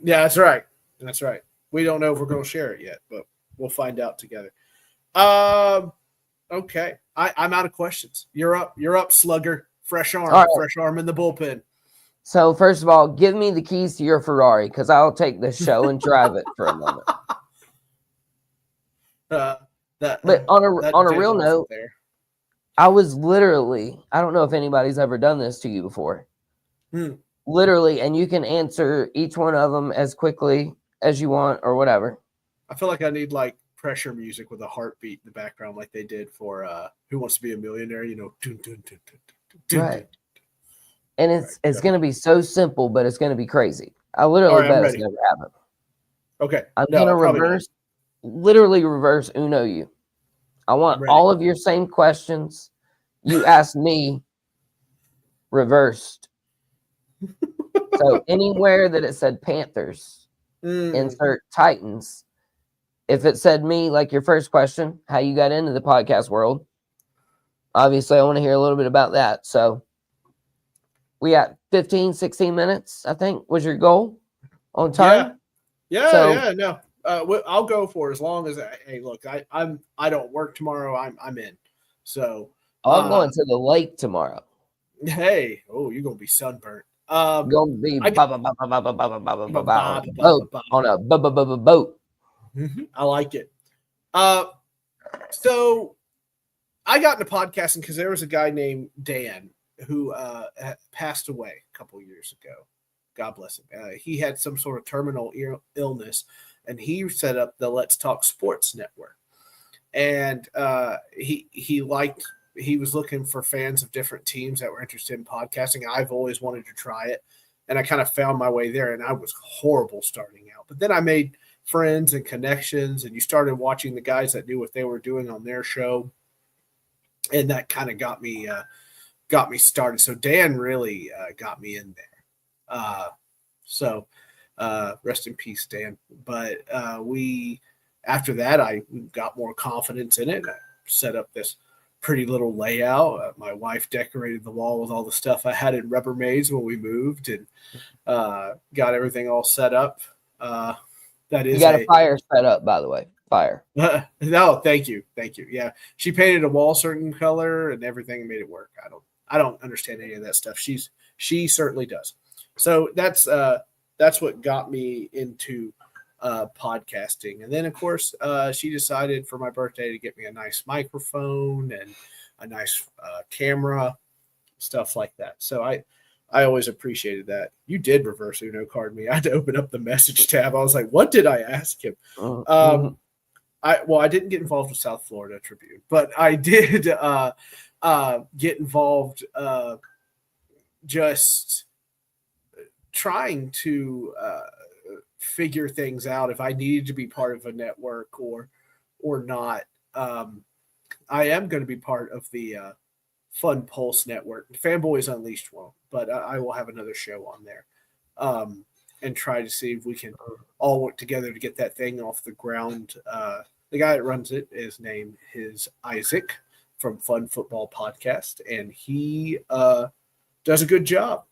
Yeah, that's right. That's right. We don't know if we're going to share it yet, but we'll find out together. Okay. I'm out of questions. You're up, Slugger. Fresh arm. Right. Fresh arm in the bullpen. So, first of all, give me the keys to your Ferrari because I'll take this show and drive it for a moment. But on a real note, I was literally, I don't know if anybody's ever done this to you before. Literally, and you can answer each one of them as quickly as you want or whatever. I feel like I need like pressure music with a heartbeat in the background like they did for Who Wants to Be a Millionaire, you know. Dun, dun, dun, dun, dun, dun, right. And it's going to be so simple, but it's going to be crazy. I literally bet it's never happened. Okay. I'm going to literally reverse Uno you. I want all of your same questions you asked me reversed. So anywhere that it said Panthers, insert Titans. If it said me, like your first question, how you got into the podcast world, obviously I want to hear a little bit about that. So we got 15, 16 minutes, I think, was your goal on time. No. I'll go for as long as hey, look, I don't work tomorrow. I'm in. So I'm going to the lake tomorrow. Hey, you're gonna be sunburnt. Gonna be on a boat. I like it. So I got into podcasting because there was a guy named Dan who passed away a couple years ago. God bless him. He had some sort of terminal illness. and he set up the Let's Talk Sports Network. And he was looking for fans of different teams that were interested in podcasting. I've always wanted to try it, and I kind of found my way there. And I was horrible starting out, but then I made friends and connections, and you started watching the guys that knew what they were doing on their show, and that kind of got me started. So Dan really got me in there. So rest in peace, Dan. But after that, I got more confidence in it. I set up this pretty little layout. My wife decorated the wall with all the stuff I had in Rubbermaids when we moved, and got everything all set up. That is, you got a fire set up, by the way. Fire. No, thank you. Yeah, she painted a wall certain color and everything and made it work. I don't understand any of that stuff. She certainly does. So that's what got me into podcasting. And then of course she decided for my birthday to get me a nice microphone and a nice camera, stuff like that. So I always appreciated that. You did reverse Uno card me. I had to open up the message tab. I was like, what did I ask him? I didn't get involved with South Florida Tribune, but I did get involved just trying to figure things out if I needed to be part of a network or not. I am going to be part of the Fun Pulse Network. Fanboys Unleashed won't, but I will have another show on there and try to see if we can all work together to get that thing off the ground. The guy that runs it, his name is Isaac from Fun Football Podcast, and he does a good job.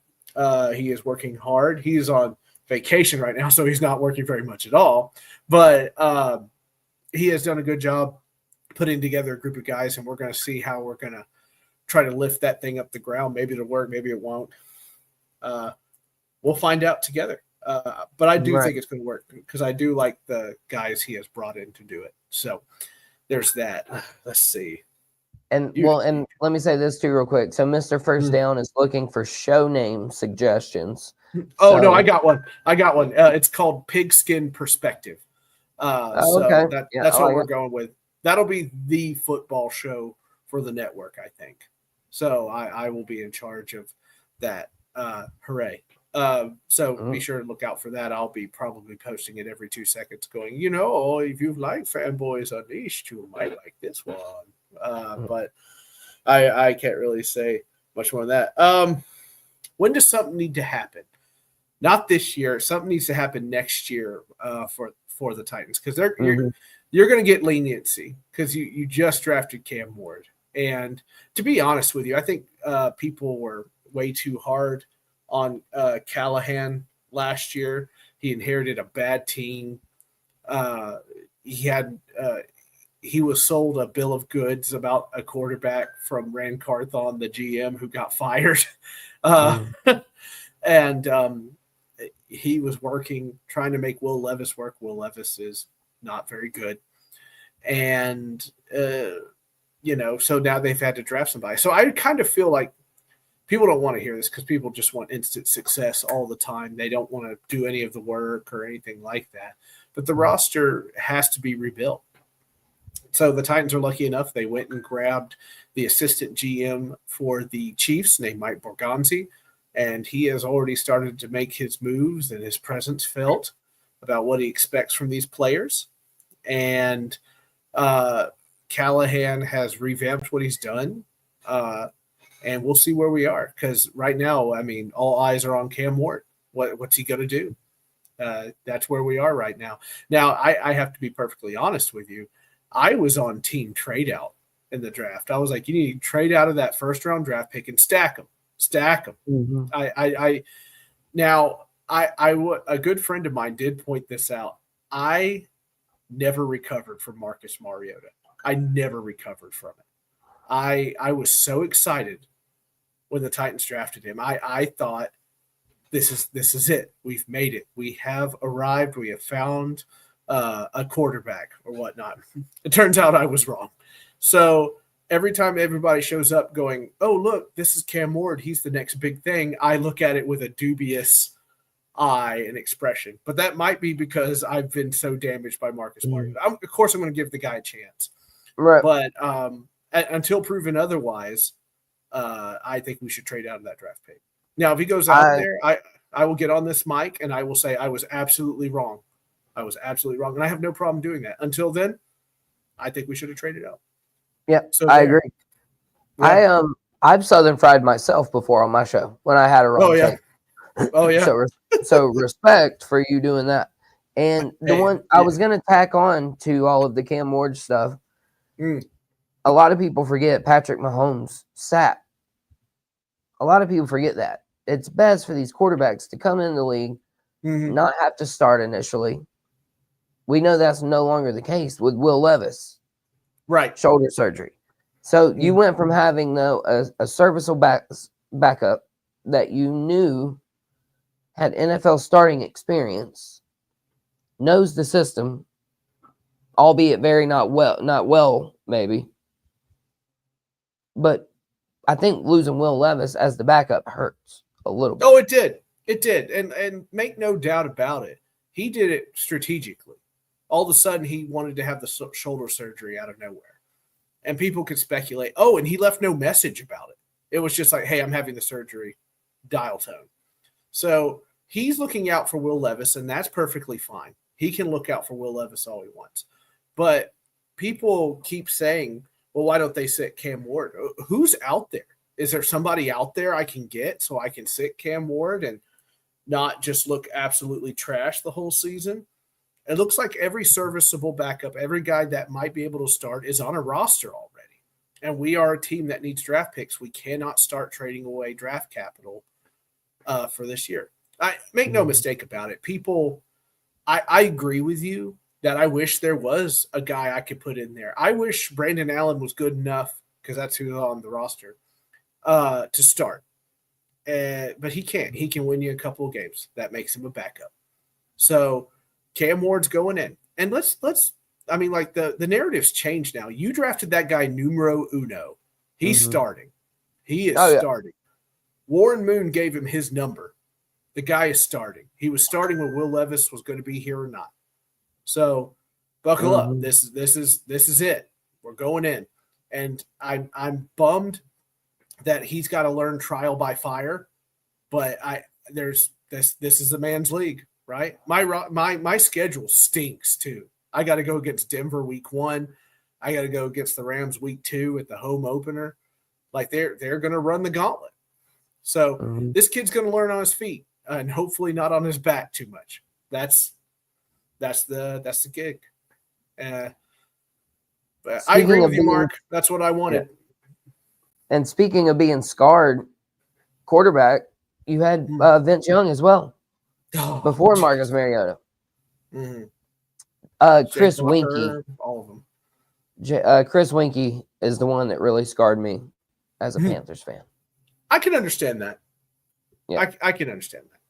He is working hard. He's on vacation right now, so he's not working very much at all. But he has done a good job putting together a group of guys, and we're going to see how we're going to try to lift that thing up the ground. Maybe it'll work, maybe it won't. We'll find out together. But I do think it's going to work because I do like the guys he has brought in to do it. So there's that. Let's see. And let me say this too real quick. So Mr. First Down is looking for show name suggestions. No, I got one. It's called Pigskin Perspective. Okay. That's what we're going with. That'll be the football show for the network, I think. So I will be in charge of that. Hooray. Be sure to look out for that. I'll be probably posting it every 2 seconds going, if you like Fanboys Unleashed, you might like this one. But I can't really say much more than that. When does something need to happen? Not this year. Something needs to happen next year for the Titans because you're going to get leniency because you just drafted Cam Ward. And to be honest with you, I think people were way too hard on Callahan last year. He inherited a bad team. He was sold a bill of goods about a quarterback from Rand Carthon, the GM, who got fired. And he was trying to make Will Levis work. Will Levis is not very good. And, so now they've had to draft somebody. So I kind of feel like people don't want to hear this because people just want instant success all the time. They don't want to do any of the work or anything like that. But the roster has to be rebuilt. So the Titans are lucky enough. They went and grabbed the assistant GM for the Chiefs named Mike Borgonzi, and he has already started to make his moves and his presence felt about what he expects from these players. And Callahan has revamped what he's done, and we'll see where we are because right now, all eyes are on Cam Ward. What's he going to do? That's where we are right now. Now, I have to be perfectly honest with you. I was on team trade out in the draft. I was like, you need to trade out of that first round draft pick and stack them. Mm-hmm. A good friend of mine did point this out. I never recovered from Marcus Mariota. I never recovered from it. I was so excited when the Titans drafted him. I thought this is it. We've made it. We have arrived. We have found a quarterback or whatnot. It turns out I was wrong. So every time everybody shows up going, oh, look, this is Cam Ward. He's the next big thing. I look at it with a dubious eye and expression. But that might be because I've been so damaged by Marcus Mariota. Of course, I'm going to give the guy a chance. Right. But until proven otherwise, I think we should trade out of that draft pick. Now, if he goes out there, I will get on this mic and I will say I was absolutely wrong. I was absolutely wrong. And I have no problem doing that. Until then, I think we should have traded out. Yeah, so I agree. Yeah. I've Southern fried myself before on my show when I had a wrong take. Oh, yeah. So respect for you doing that. And the one I was going to tack on to all of the Cam Ward stuff, a lot of people forget Patrick Mahomes sat. A lot of people forget that. It's best for these quarterbacks to come in the league, not have to start initially. We know that's no longer the case with Will Levis. Right. Shoulder surgery. So you went from having, though, a serviceable backup that you knew had NFL starting experience, knows the system, albeit very not well, maybe. But I think losing Will Levis as the backup hurts a little bit. Oh, it did. It did. And make no doubt about it. He did it strategically. All of a sudden, he wanted to have the shoulder surgery out of nowhere. And people could speculate, and he left no message about it. It was just like, hey, I'm having the surgery, dial tone. So he's looking out for Will Levis, and that's perfectly fine. He can look out for Will Levis all he wants. But people keep saying, well, why don't they sit Cam Ward? Who's out there? Is there somebody out there I can get so I can sit Cam Ward and not just look absolutely trash the whole season? It looks like every serviceable backup, every guy that might be able to start is on a roster already. And we are a team that needs draft picks. We cannot start trading away draft capital for this year. I make no mistake about it. People, I agree with you that I wish there was a guy I could put in there. I wish Brandon Allen was good enough, because that's who's on the roster, to start. But he can't. He can win you a couple of games. That makes him a backup. So Cam Ward's going in. And let's I mean, like the narrative's changed now. You drafted that guy numero uno. He's starting. He is starting. Warren Moon gave him his number. The guy is starting. He was starting when Will Levis was going to be here or not. So buckle up. This is it. We're going in. And I'm bummed that he's got to learn trial by fire. But this is a man's league. Right, my schedule stinks too. I got to go against Denver week 1. I got to go against the Rams week 2 at the home opener. Like they're going to run the gauntlet. So this kid's going to learn on his feet and hopefully not on his back too much. That's the gig. But I agree with you, Mark. That's what I wanted. Yeah. And speaking of being scarred, quarterback, you had Vince Young as well. Before Marcus Mariota. Chris Winkie. All of them. Chris Winkie is the one that really scarred me as a Panthers fan. I can understand that. Yeah. I can understand that.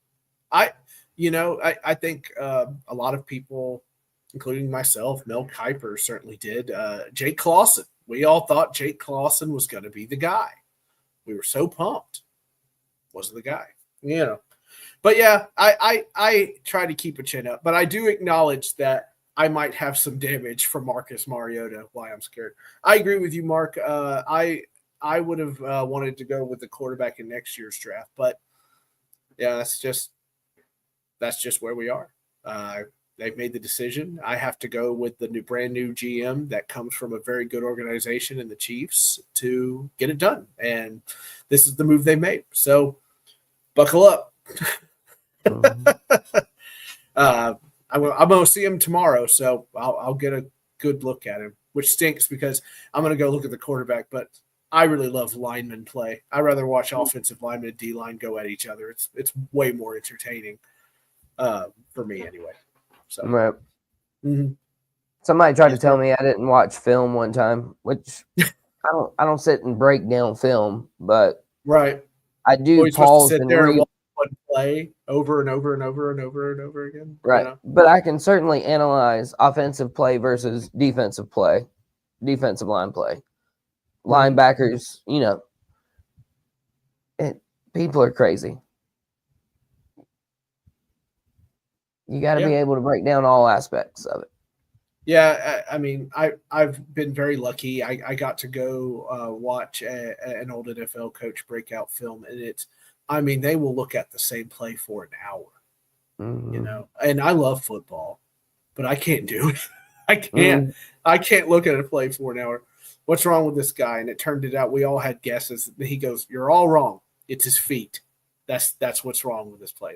I think a lot of people, including myself, Mel Kiper certainly did. Jake Clausen. We all thought Jake Clausen was going to be the guy. We were so pumped. Wasn't the guy. But yeah, I try to keep a chin up, but I do acknowledge that I might have some damage from Marcus Mariota. Why I'm scared. I agree with you, Mark. I would have wanted to go with the quarterback in next year's draft, but yeah, that's just where we are. They've made the decision. I have to go with the brand new GM that comes from a very good organization in the Chiefs to get it done, and this is the move they made. So buckle up. I'm going to see him tomorrow, so I'll get a good look at him, which stinks because I'm going to go look at the quarterback, but I really love lineman play. I'd rather watch offensive lineman and D-line go at each other. It's way more entertaining for me anyway. So. Right. Somebody tried to tell me I didn't watch film one time, which I don't sit and break down film, but right. I do pause and read. Play over and over and over and over and over again. Right. But I can certainly analyze offensive play versus defensive line play. Linebackers, people are crazy. You got to be able to break down all aspects of it. Yeah, I mean, I've been very lucky. I got to go watch an old NFL coach breakout film, and they will look at the same play for an hour, and I love football, but I can't do it. I can't look at a play for an hour. What's wrong with this guy? And it turned it out we all had guesses. He goes, "You're all wrong. It's his feet. That's what's wrong with this play."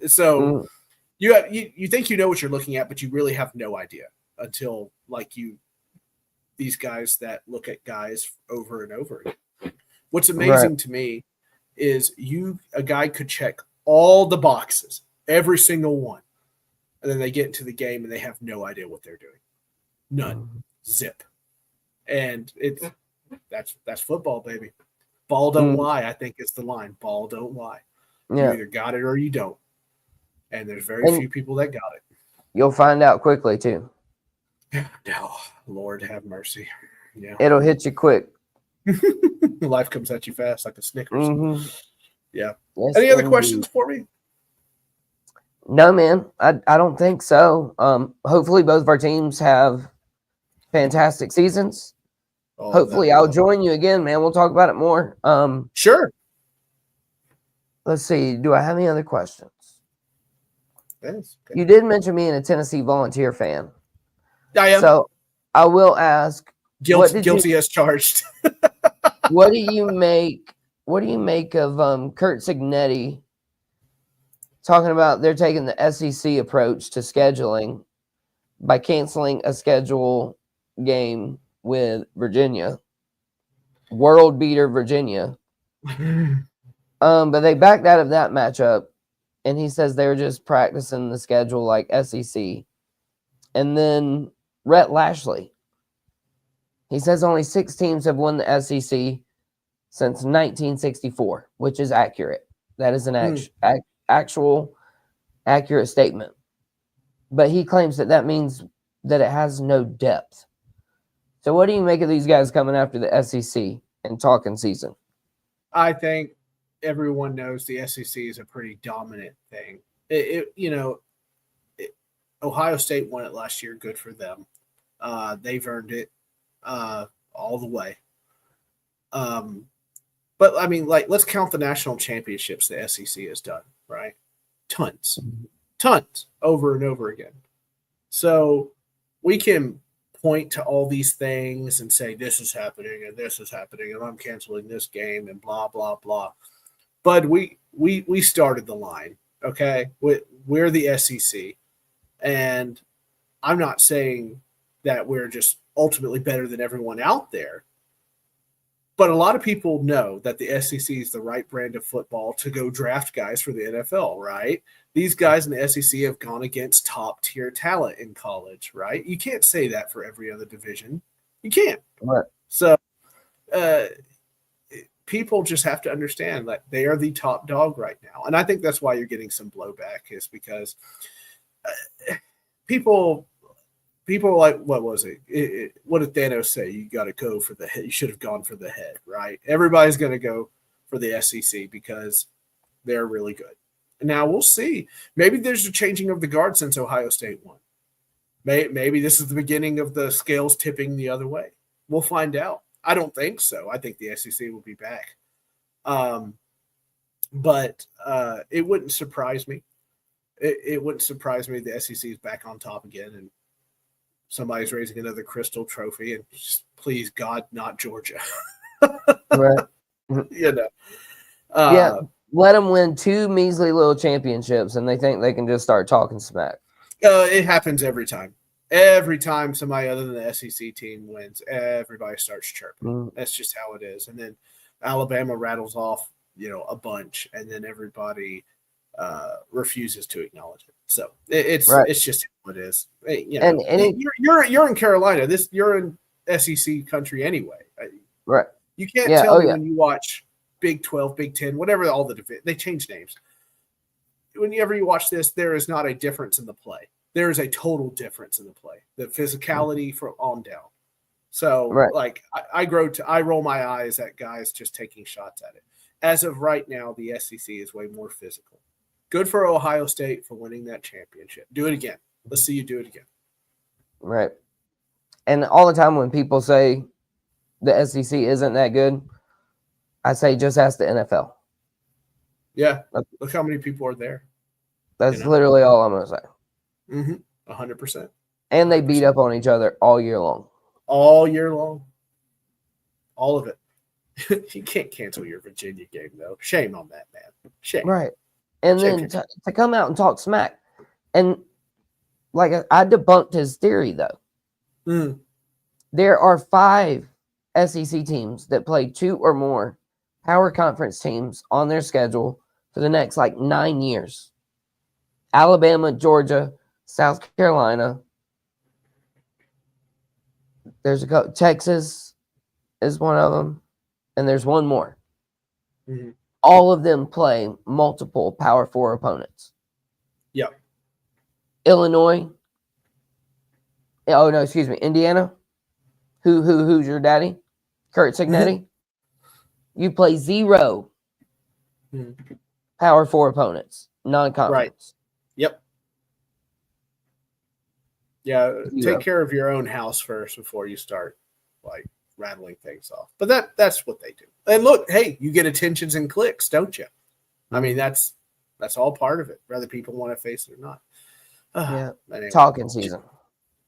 So. You think you know what you're looking at, but you really have no idea until these guys that look at guys over and over again. What's amazing to me is a guy could check all the boxes, every single one, and then they get into the game and they have no idea what they're doing. None. Zip. And that's football, baby. Ball don't lie, I think is the line. Ball don't lie. Yeah. You either got it or you don't. And there's very few people that got it. You'll find out quickly, too. Oh, Lord have mercy. Yeah. It'll hit you quick. Life comes at you fast like a Snickers. Yeah. Yes, any other questions for me? No, man. I don't think so. Hopefully both of our teams have fantastic seasons. Hopefully I'll join you again, man. We'll talk about it more. Sure. Let's see. Do I have any other questions? Yes. Okay. You did mention me being a Tennessee Volunteer fan. I am. So I will ask. Guilty as charged. What do you make of Kurt Signetti talking about they're taking the SEC approach to scheduling by canceling a schedule game with Virginia, world beater Virginia? But they backed out of that matchup. And he says they're just practicing the schedule like SEC. And then Rhett Lashley. He says only 6 teams have won the SEC since 1964, which is accurate. That is an actual accurate statement. But he claims that means that it has no depth. So what do you make of these guys coming after the SEC and talking season? I think everyone knows the SEC is a pretty dominant thing. Ohio State won it last year. Good for them. They've earned it all the way. But I mean, let's count the national championships the SEC has done, right? Tons over and over again. So we can point to all these things and say this is happening and this is happening and I'm canceling this game and blah blah blah. But we started the line, okay? We're the SEC, and I'm not saying that we're just ultimately better than everyone out there, but a lot of people know that the SEC is the right brand of football to go draft guys for the NFL, right? These guys in the SEC have gone against top-tier talent in college, right? You can't say that for every other division. You can't. Right. So people just have to understand that they are the top dog right now. And I think that's why you're getting some blowback is because people are like, what was it? What did Thanos say? You got to go for the head. You should have gone for the head, right? Everybody's going to go for the SEC because they're really good. Now we'll see. Maybe there's a changing of the guard since Ohio State won. Maybe this is the beginning of the scales tipping the other way. We'll find out. I don't think so. I think the SEC will be back. But it wouldn't surprise me. It wouldn't surprise me if the SEC is back on top again and somebody's raising another Crystal Trophy and just, please, God, not Georgia. Right. Yeah. Let them win 2 measly little championships and they think they can just start talking smack. It happens every time. Every time somebody other than the SEC team wins, everybody starts chirping. That's just how it is. And then Alabama rattles off, a bunch, and then everybody refuses to acknowledge it. So it's just how it is. You're in Carolina. You're in SEC country anyway. Right. You can't tell me when you watch Big 12, Big 10, whatever they change names. Whenever you watch this, there is not a difference in the play. There is a total difference in the play, the physicality from on down. So, I roll my eyes at guys just taking shots at it. As of right now, the SEC is way more physical Good for Ohio State for winning that championship. Do it again. Let's see you do it again. Right. And all the time when people say the SEC isn't that good, I say just ask the NFL. Yeah. Look how many people are there. That's literally all I'm going to say. 100%. And they beat up on each other all year long. All year long. All of it. You can't cancel your Virginia game, though. Shame on that, man. Shame. Right. And then to come out and talk smack. And like I debunked his theory, though. There are 5 SEC teams that play 2 or more power conference teams on their schedule for the next 9 years. Alabama, Georgia, South Carolina. There's Texas is one of them. And there's one more. All of them play multiple Power 4 opponents. Yep. Illinois. Oh no, excuse me. Indiana. Who's your daddy? Kurt Signetti. You play 0 Power 4 opponents, non-conference. Right. Yep. Yeah, take care of your own house first before you start rattling things off. But that's what they do. And look, hey, you get attentions and clicks, don't you? I mean, that's all part of it, whether people want to face it or not. Anyway. Talking season.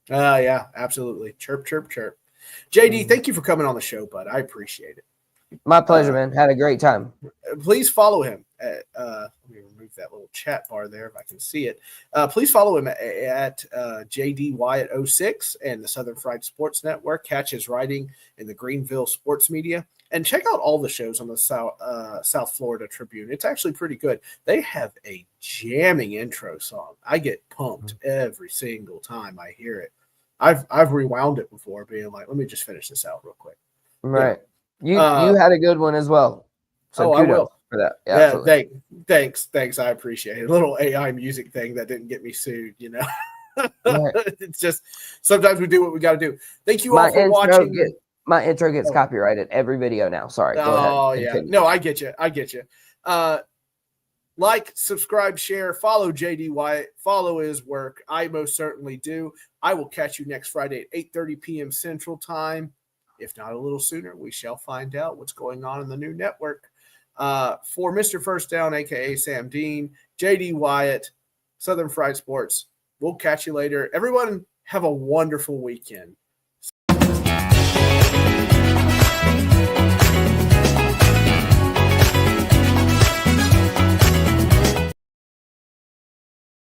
Yeah, absolutely. Chirp, chirp, chirp. JD, thank you for coming on the show, bud. I appreciate it. My pleasure, man. Had a great time. Please follow him at let me remove that little chat bar there if I can see it. Please follow him at JD Wyatt 06 and the Southern Fried Sports Network. Catch his writing in the Greenville Sports Media. And check out all the shows on the South Florida Tribune. It's actually pretty good. They have a jamming intro song. I get pumped every single time I hear it. I've rewound it before, being like, let me just finish this out real quick. Right. You had a good one as well. So I will for that. Yeah, thanks. I appreciate it. A little AI music thing that didn't get me sued, Right. It's just sometimes we do what we got to do. Thank you all for watching. My intro gets copyrighted every video now. Sorry. Go ahead. Yeah. No, I get you. Like, subscribe, share, follow JD Wyatt, follow his work. I most certainly do. I will catch you next Friday at 8:30 p.m. Central Time. If not a little sooner, we shall find out what's going on in the new network. For Mr. First Down, a.k.a. Sam Dean, JD Wyatt, Southern Fried Sports, we'll catch you later. Everyone have a wonderful weekend.